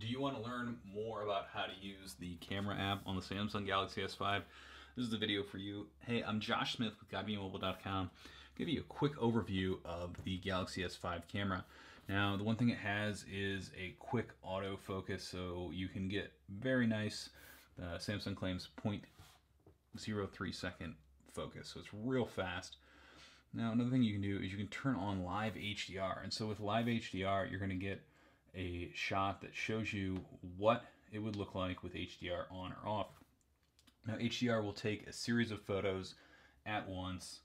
Do you want to learn more about how to use the camera app on the Samsung Galaxy S5? This is the video for you. Hey, I'm Josh Smith with GottaBeMobile.com. Give you a quick overview of the Galaxy S5 camera. Now, the one thing it has is a quick autofocus, so you can get very nice, Samsung claims 0.03 second focus, so it's real fast. Now, another thing you can do is you can turn on live HDR, and so with live HDR, you're going to get a shot that shows you what it would look like with HDR on or off. Now, HDR will take a series of photos at once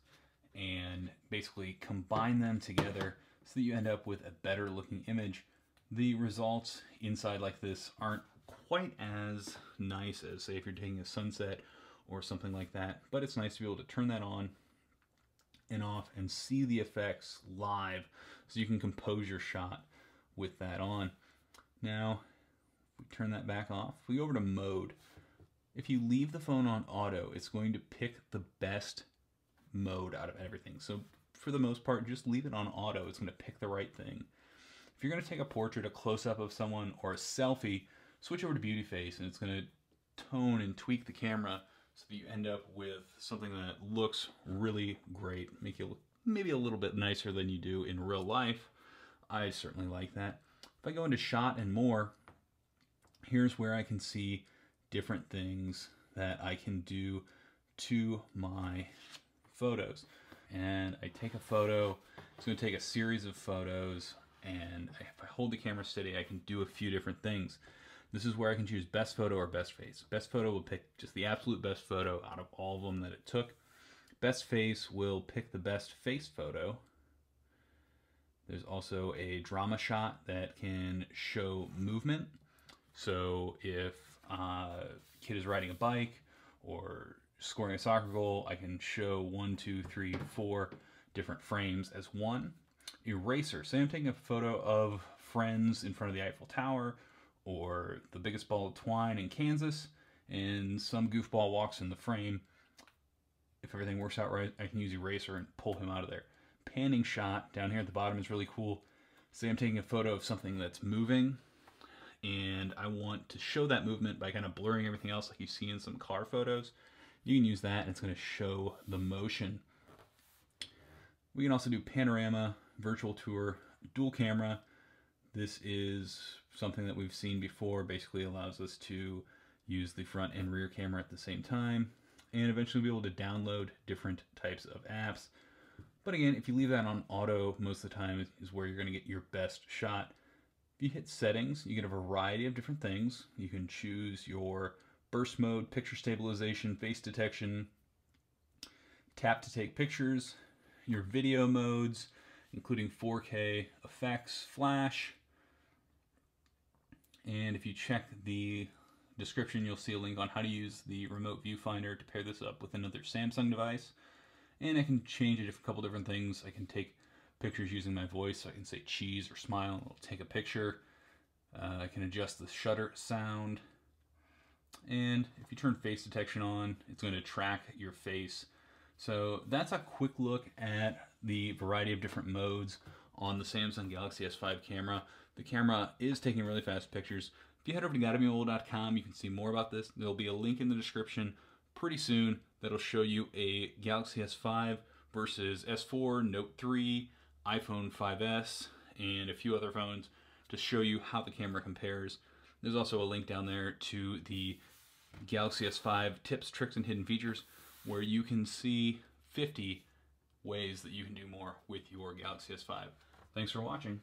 and basically combine them together so that you end up with a better looking image. The results inside like this aren't quite as nice as, say, if you're taking a sunset or something like that, but it's nice to be able to turn that on and off and see the effects live so you can compose your shot with that on. Now, if we turn that back off, if we go over to mode, if you leave the phone on auto, it's going to pick the best mode out of everything. So for the most part, just leave it on auto. It's going to pick the right thing. If you're going to take a portrait, a close-up of someone, or a selfie, switch over to beauty face, and it's going to tone and tweak the camera so that you end up with something that looks really great, make you look maybe a little bit nicer than you do in real life. I certainly like that. If I go into shot and more, here's where I can see different things that I can do to my photos. And I take a photo, it's going to take a series of photos, and if I hold the camera steady, I can do a few different things. This is where I can choose best photo or best face. Best photo will pick just the absolute best photo out of all of them that it took. Best face will pick the best face photo. There's also a drama shot that can show movement. So if a kid is riding a bike or scoring a soccer goal, I can show 1, 2, 3, 4 different frames as one. Eraser. Say I'm taking a photo of friends in front of the Eiffel Tower or the biggest ball of twine in Kansas, and some goofball walks in the frame. If everything works out right, I can use eraser and pull him out of there. Panning shot down here at the bottom is really cool. Say I'm taking a photo of something that's moving and I want to show that movement by kind of blurring everything else like you see in some car photos. You can use that and it's going to show the motion. We can also do panorama, virtual tour, dual camera. This is something that we've seen before, basically allows us to use the front and rear camera at the same time and eventually be able to download different types of apps. But again, if you leave that on auto, most of the time is where you're going to get your best shot. If you hit settings, you get a variety of different things. You can choose your burst mode, picture stabilization, face detection, tap to take pictures, your video modes, including 4K effects, flash. And if you check the description, you'll see a link on how to use the remote viewfinder to pair this up with another Samsung device. And I can change a couple different things. I can take pictures using my voice. So I can say cheese or smile, and it'll take a picture. I can adjust the shutter sound. And if you turn face detection on, it's going to track your face. So that's a quick look at the variety of different modes on the Samsung Galaxy S5 camera. The camera is taking really fast pictures. If you head over to GottaBeMobile.com, you can see more about this. There'll be a link in the description pretty soon that'll show you a Galaxy S5 versus S4, Note 3, iPhone 5S, and a few other phones to show you how the camera compares. There's also a link down there to the Galaxy S5 tips, tricks, and hidden features where you can see 50 ways that you can do more with your Galaxy S5. Thanks for watching.